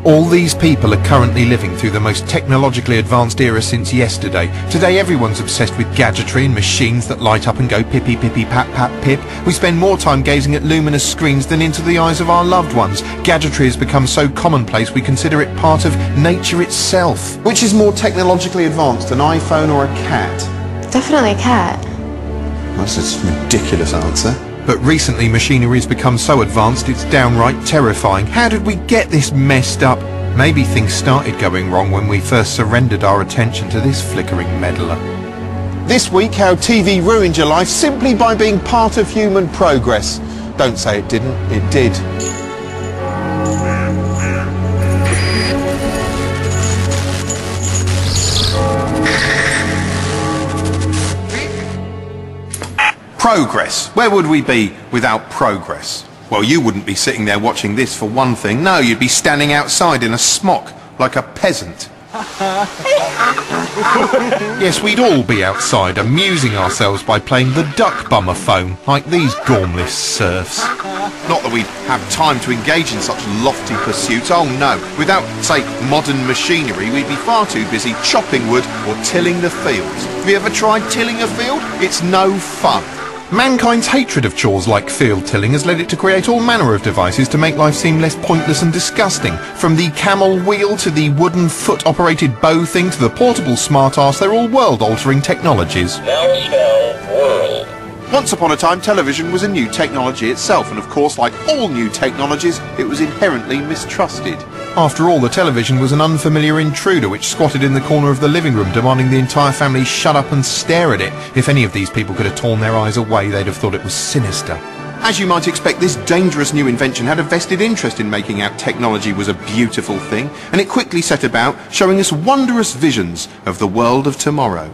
All these people are currently living through the most technologically advanced era since yesterday. Today everyone's obsessed with gadgetry and machines that light up and go pippy pippy pat pat pip. We spend more time gazing at luminous screens than into the eyes of our loved ones. Gadgetry has become so commonplace we consider it part of nature itself. Which is more technologically advanced, an iPhone or a cat? Definitely a cat. That's a ridiculous answer. But recently machinery has become so advanced it's downright terrifying. How did we get this messed up? Maybe things started going wrong when we first surrendered our attention to this flickering meddler. This week, how TV ruined your life simply by being part of human progress. Don't say it didn't, it did. Progress. Where would we be without progress? Well, you wouldn't be sitting there watching this for one thing. No, you'd be standing outside in a smock, like a peasant. Yes, we'd all be outside, amusing ourselves by playing the duck bummer phone, like these gormless serfs. Not that we'd have time to engage in such lofty pursuits, oh no. Without, say, modern machinery, we'd be far too busy chopping wood or tilling the fields. Have you ever tried tilling a field? It's no fun. Mankind's hatred of chores like field tilling has led it to create all manner of devices to make life seem less pointless and disgusting. From the camel wheel to the wooden foot-operated bow thing to the portable smart-ass, they're all world-altering technologies. Now spell world. Once upon a time, television was a new technology itself, and of course, like all new technologies, it was inherently mistrusted. After all, the television was an unfamiliar intruder which squatted in the corner of the living room, demanding the entire family shut up and stare at it. If any of these people could have torn their eyes away, they'd have thought it was sinister. As you might expect, this dangerous new invention had a vested interest in making out technology was a beautiful thing, and it quickly set about showing us wondrous visions of the world of tomorrow.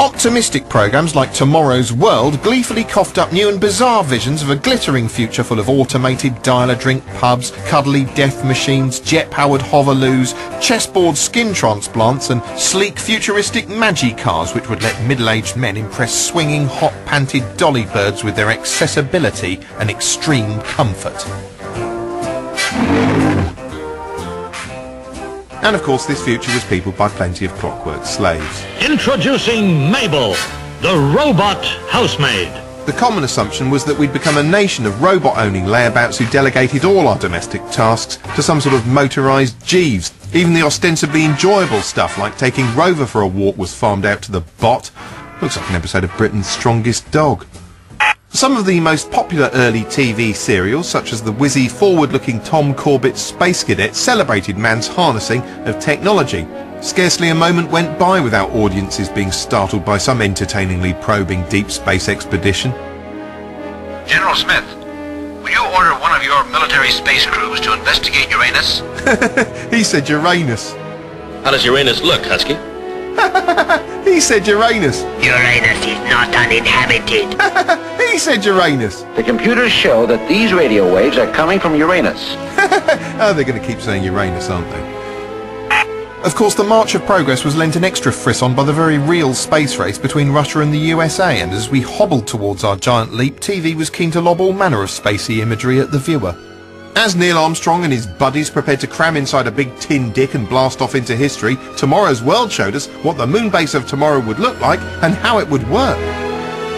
Optimistic programmes like Tomorrow's World gleefully coughed up new and bizarre visions of a glittering future full of automated dial-a-drink pubs, cuddly death machines, jet-powered hoverloos, chessboard skin transplants and sleek futuristic magi cars which would let middle-aged men impress swinging hot-panted dolly birds with their accessibility and extreme comfort. And of course this future was peopled by plenty of clockwork slaves. Introducing Mabel, the robot housemaid. The common assumption was that we'd become a nation of robot-owning layabouts who delegated all our domestic tasks to some sort of motorised Jeeves. Even the ostensibly enjoyable stuff like taking Rover for a walk was farmed out to the bot. Looks like an episode of Britain's Strongest Dog. Some of the most popular early TV serials, such as the whizzy, forward-looking Tom Corbett's Space Cadet, celebrated man's harnessing of technology. Scarcely a moment went by without audiences being startled by some entertainingly probing deep space expedition. General Smith, will you order one of your military space crews to investigate Uranus? He said Uranus. How does Uranus look, Husky? He said Uranus. Uranus is not uninhabited. He said Uranus. The computers show that these radio waves are coming from Uranus. Oh, they're going to keep saying Uranus, aren't they? Of course, the March of Progress was lent an extra frisson by the very real space race between Russia and the USA, and as we hobbled towards our giant leap, TV was keen to lob all manner of spacey imagery at the viewer. As Neil Armstrong and his buddies prepared to cram inside a big tin dick and blast off into history, Tomorrow's World showed us what the moon base of tomorrow would look like and how it would work.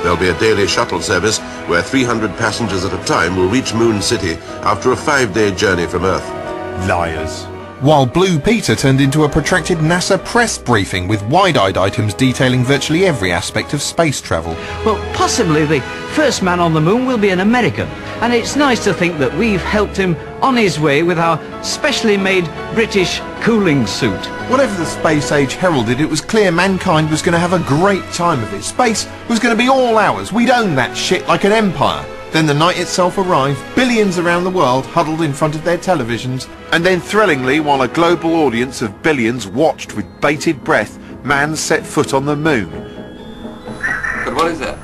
There'll be a daily shuttle service where 300 passengers at a time will reach Moon City after a 5-day journey from Earth. Liars. While Blue Peter turned into a protracted NASA press briefing with wide-eyed items detailing virtually every aspect of space travel. Well, possibly the first man on the moon will be an American, and it's nice to think that we've helped him on his way with our specially made British cooling suit. Whatever the space age heralded, it was clear mankind was going to have a great time of it. Space was going to be all ours. We'd own that shit like an empire. Then the night itself arrived, billions around the world huddled in front of their televisions, and then thrillingly, while a global audience of billions watched with bated breath, man set foot on the moon. But what is that?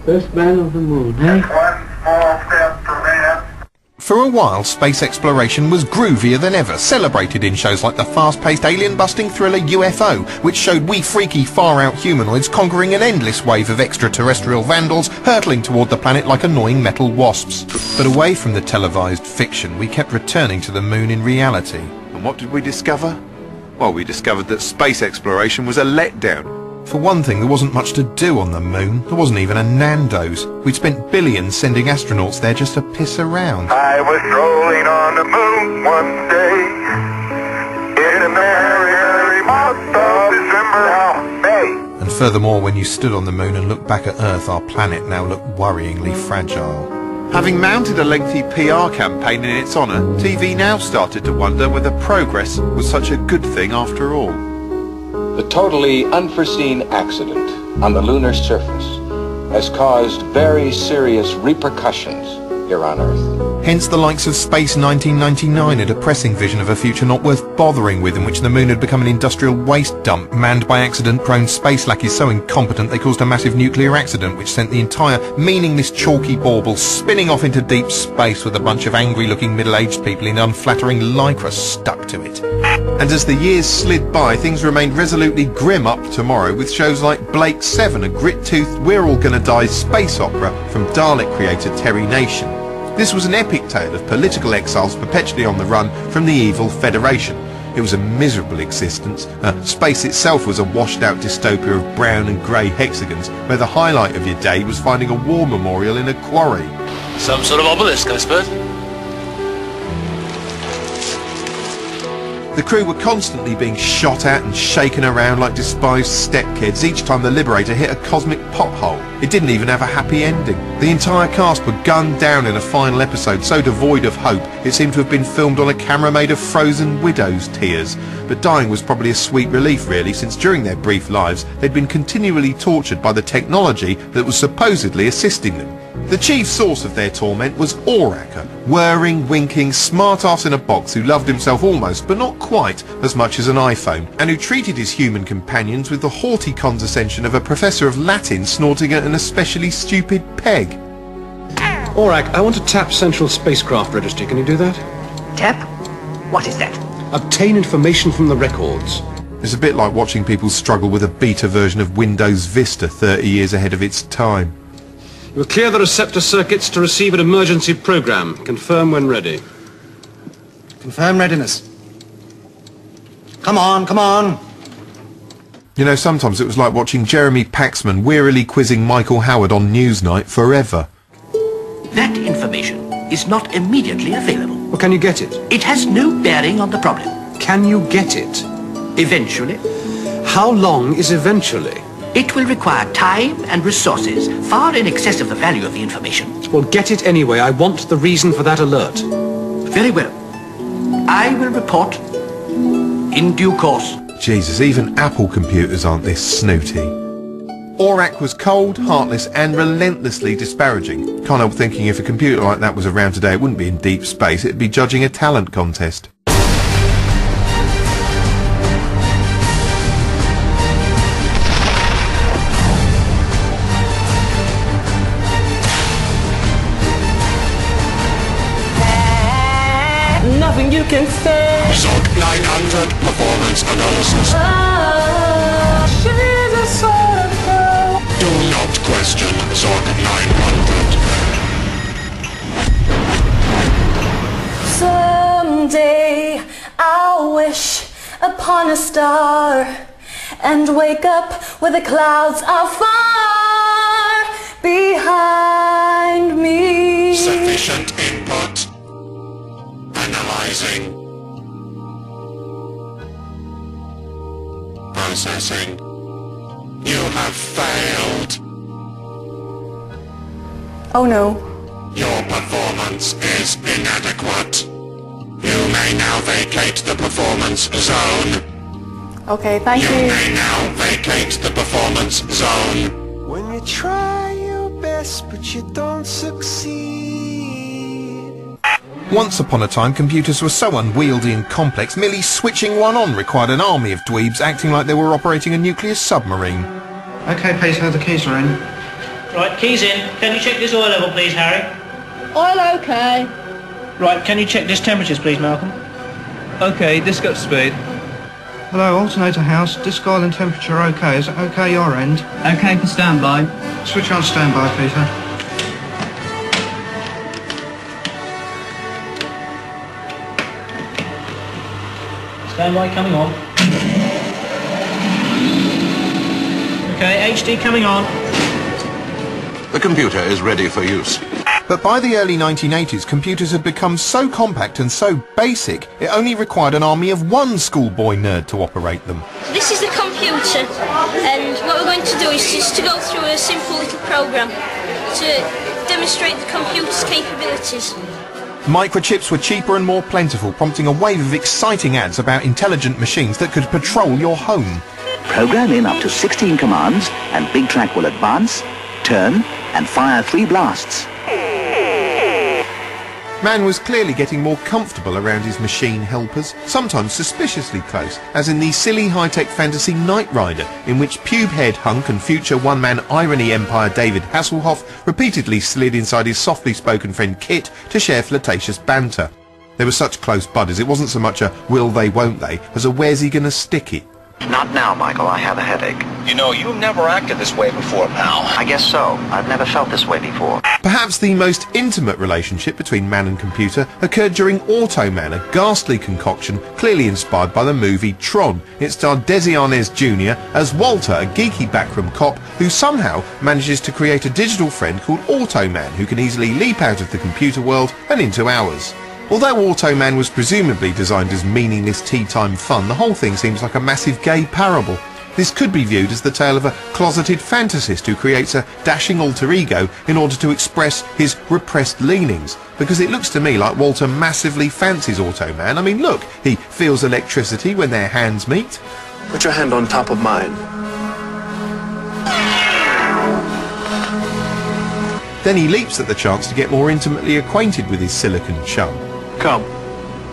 First man on the moon, eh? One small step for man. For a while, space exploration was groovier than ever, celebrated in shows like the fast-paced alien-busting thriller UFO, which showed wee freaky far-out humanoids conquering an endless wave of extraterrestrial vandals hurtling toward the planet like annoying metal wasps. But away from the televised fiction, we kept returning to the moon in reality. And what did we discover? Well, we discovered that space exploration was a letdown. For one thing, there wasn't much to do on the moon. There wasn't even a Nando's. We'd spent billions sending astronauts there just to piss around. I was strolling on the moon one day in a merry, merry month of December, May. And furthermore, when you stood on the moon and looked back at Earth, our planet now looked worryingly fragile. Having mounted a lengthy PR campaign in its honour, TV now started to wonder whether progress was such a good thing after all. The totally unforeseen accident on the lunar surface has caused very serious repercussions here on Earth. Hence the likes of Space 1999, a depressing vision of a future not worth bothering with, in which the moon had become an industrial waste dump manned by accident-prone space lackeys so incompetent they caused a massive nuclear accident which sent the entire meaningless chalky bauble spinning off into deep space with a bunch of angry-looking middle-aged people in unflattering lycra stuck to it. And as the years slid by, things remained resolutely grim up tomorrow with shows like Blake 7, a grit-toothed We're All Gonna Die space opera from Dalek creator Terry Nation. This was an epic tale of political exiles perpetually on the run from the evil Federation. It was a miserable existence. Space itself was a washed-out dystopia of brown and grey hexagons, where the highlight of your day was finding a war memorial in a quarry. Some sort of obelisk, I suppose. The crew were constantly being shot at and shaken around like despised stepkids each time the Liberator hit a cosmic pothole. It didn't even have a happy ending. The entire cast were gunned down in a final episode so devoid of hope it seemed to have been filmed on a camera made of frozen widow's tears. But dying was probably a sweet relief really, since during their brief lives they'd been continually tortured by the technology that was supposedly assisting them. The chief source of their torment was Aurak, a whirring, winking, smart-ass in a box who loved himself almost, but not quite, as much as an iPhone, and who treated his human companions with the haughty condescension of a professor of Latin snorting at an especially stupid peg. Aurak, I want to tap Central Spacecraft Registry. Can you do that? Tap? What is that? Obtain information from the records. It's a bit like watching people struggle with a beta version of Windows Vista 30 years ahead of its time. We'll clear the receptor circuits to receive an emergency program. Confirm when ready. Confirm readiness. Come on, come on. You know, sometimes it was like watching Jeremy Paxman wearily quizzing Michael Howard on Newsnight forever. That information is not immediately available. Well, can you get it? It has no bearing on the problem. Can you get it? Eventually. How long is eventually? It will require time and resources far in excess of the value of the information. Well, get it anyway. I want the reason for that alert. Very well. I will report in due course. Jesus, even Apple computers aren't this snooty. Aurak was cold, heartless and relentlessly disparaging. Can't help thinking if a computer like that was around today, it wouldn't be in deep space, it'd be judging a talent contest. Nothing you can say. SOC 900 performance analysis. She's a sort of girl. Do not question SOC 900. Someday I'll wish upon a star and wake up where the clouds are far behind me. Sufficient input. Analyzing. Processing. You have failed. Oh no. Your performance is inadequate. You may now vacate the performance zone. Okay, thank you. You may now vacate the performance zone. When you try your best but you don't succeed. Once upon a time, computers were so unwieldy and complex, merely switching one on required an army of dweebs acting like they were operating a nuclear submarine. Okay, please hold the keys are in. Right, keys in. Can you check this oil level, please, Harry? Oil okay. Right, can you check disk temperatures, please, Malcolm? OK, disk up speed. Hello, alternator house. Disk oil and temperature OK. Is it OK your end? OK for standby. Switch on standby, Peter. Standby coming on. OK, HD coming on. The computer is ready for use. But by the early 1980s, computers had become so compact and so basic, it only required an army of one schoolboy nerd to operate them. This is the computer, and what we're going to do is just to go through a simple little program to demonstrate the computer's capabilities. Microchips were cheaper and more plentiful, prompting a wave of exciting ads about intelligent machines that could patrol your home. Program in up to 16 commands, and Big Track will advance, turn, and fire 3 blasts. Man was clearly getting more comfortable around his machine helpers, sometimes suspiciously close, as in the silly high-tech fantasy Knight Rider, in which pube-head hunk and future one-man irony empire David Hasselhoff repeatedly slid inside his softly spoken friend Kit to share flirtatious banter. They were such close buddies, it wasn't so much a will they won't they as a where's he gonna stick it. Not now, Michael. I have a headache. You know, you've never acted this way before, pal. I guess so. I've never felt this way before. Perhaps the most intimate relationship between man and computer occurred during Automan, a ghastly concoction clearly inspired by the movie Tron. It starred Desi Arnaz Jr. as Walter, a geeky backroom cop who somehow manages to create a digital friend called Automan who can easily leap out of the computer world and into ours. Although Automan was presumably designed as meaningless tea-time fun, the whole thing seems like a massive gay parable. This could be viewed as the tale of a closeted fantasist who creates a dashing alter ego in order to express his repressed leanings, because it looks to me like Walter massively fancies Automan. I mean, look, he feels electricity when their hands meet. Put your hand on top of mine. Then he leaps at the chance to get more intimately acquainted with his silicon chum. Come,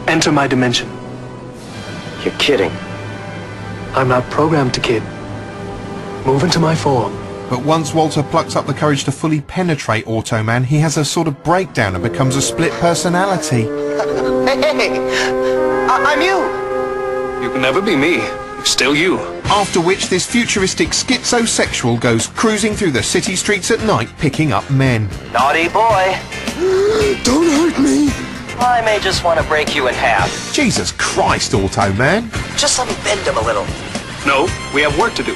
enter my dimension. You're kidding. I'm not programmed to kid. Move into my form. But once Walter plucks up the courage to fully penetrate Automan, he has a sort of breakdown and becomes a split personality. Hey, I'm you. You can never be me. You're still you. After which this futuristic schizosexual goes cruising through the city streets at night picking up men. Naughty boy. Don't hurt me. I may just want to break you in half. Jesus Christ, Automan. Just let me bend him a little. No, we have work to do.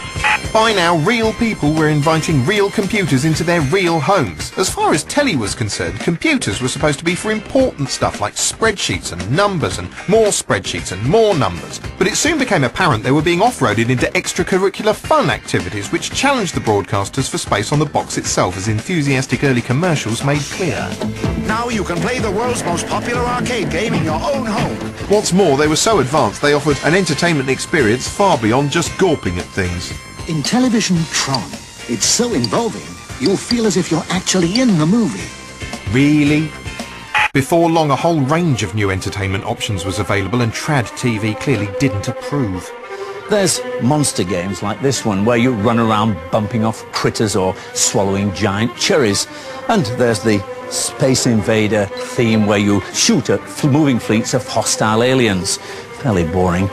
By now, real people were inviting real computers into their real homes. As far as telly was concerned, computers were supposed to be for important stuff like spreadsheets and numbers and more spreadsheets and more numbers. But it soon became apparent they were being off-roaded into extracurricular fun activities which challenged the broadcasters for space on the box itself, as enthusiastic early commercials made clear. Now you can play the world's most popular arcade game in your own home. What's more, they were so advanced they offered an entertainment experience far beyond just gawping at things. In television Tron, it's so involving, you'll feel as if you're actually in the movie. Really? Before long, a whole range of new entertainment options was available, and Trad TV clearly didn't approve. There's monster games like this one, where you run around bumping off critters or swallowing giant cherries. And there's the Space Invader theme, where you shoot at moving fleets of hostile aliens. Fairly boring.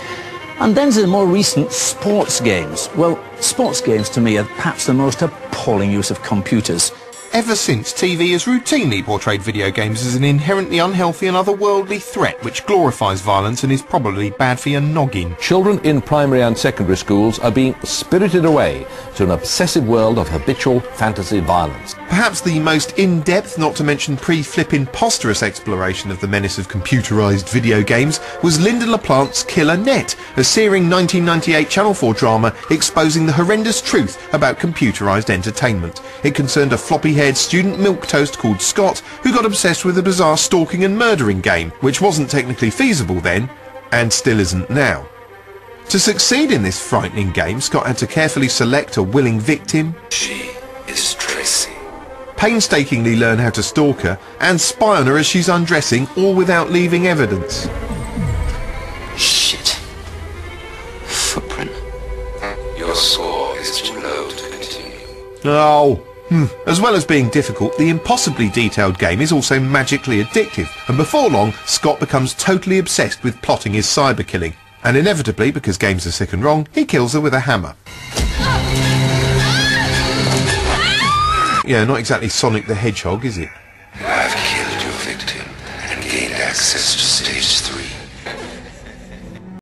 And then there's the more recent sports games. Well, sports games to me are perhaps the most appalling use of computers. Ever since, TV has routinely portrayed video games as an inherently unhealthy and otherworldly threat which glorifies violence and is probably bad for your noggin. Children in primary and secondary schools are being spirited away to an obsessive world of habitual fantasy violence. Perhaps the most in-depth, not to mention pre-flip imposterous exploration of the menace of computerized video games was Linda LaPlante's Killer Net, a searing 1998 Channel 4 drama exposing the horrendous truth about computerized entertainment. It concerned a floppy-haired student milquetoast called Scott who got obsessed with a bizarre stalking and murdering game, which wasn't technically feasible then, and still isn't now. To succeed in this frightening game, Scott had to carefully select a willing victim. She is Tracy. Painstakingly learn how to stalk her, and spy on her as she's undressing, all without leaving evidence. Shit. Footprint. Your score is too low to continue. Oh, As well as being difficult, the impossibly detailed game is also magically addictive, and before long, Scott becomes totally obsessed with plotting his cyber killing. And inevitably, because games are sick and wrong, he kills her with a hammer. Yeah, not exactly Sonic the Hedgehog, is it? You have killed your victim and gained access